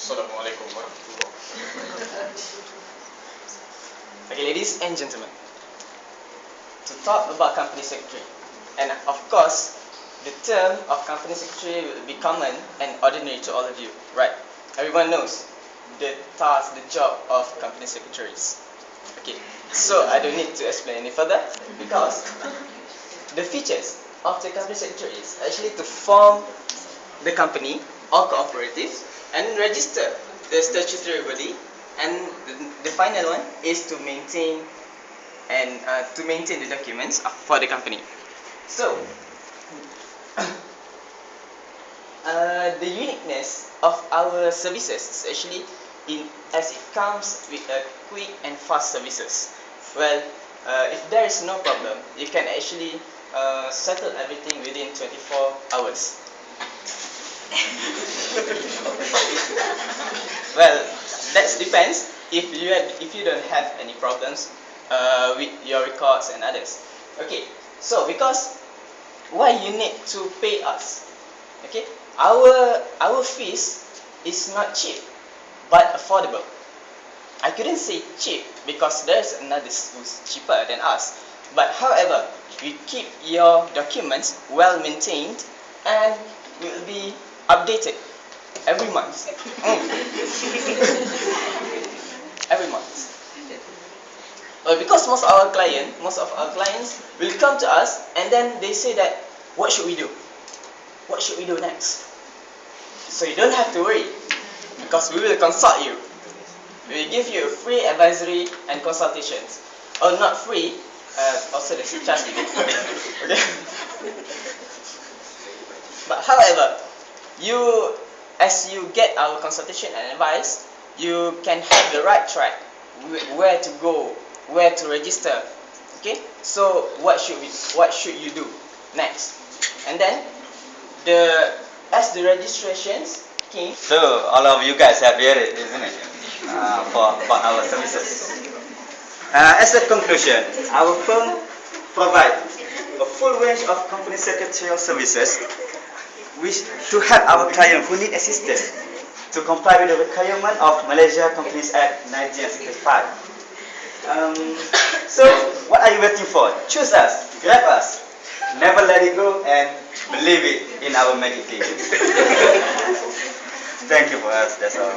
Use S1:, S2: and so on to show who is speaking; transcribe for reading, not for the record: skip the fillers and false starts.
S1: Assalamualaikum warahmatullahi wabarakatuh.
S2: Okay, ladies and gentlemen, to talk about company secretary, and of course, the term of company secretary will be common and ordinary to all of you, right? Everyone knows the task, the job of company secretaries. Okay, so I don't need to explain any further because the features of the company secretary is actually to form the company or cooperative and register the statutory body, and the final one is to maintain the documents for the company. So the uniqueness of our services is actually as it comes with a quick and fast services. Well, if there is no problem, you can actually settle everything within 24 hours. Well, that depends if you don't have any problems with your records and others. Okay, so because why you need to pay us? Okay, our fees is not cheap but affordable. I couldn't say cheap because there's another who's cheaper than us. But however, we keep your documents well maintained and will be updated every month. Every month. Because most of our clients will come to us and then they say that, what should we do? What should we do next? So you don't have to worry because we will consult you. We will give you free advisory and consultations. Or not free, also there's a charge to it. Okay? But however, as you get our consultation and advice, you can have the right track, where to go, where to register. Okay, so what should you do next? And then as the registrations came.
S3: So all of you guys have heard it, isn't it? For our services. As a conclusion, our firm provides a full range of company secretarial services to help our clients who need assistance to comply with the requirement of Malaysia Companies Act 1965. So, what are you waiting for? Choose us, grab us, never let it go, and believe it in our magic. Thank you for us, that's all.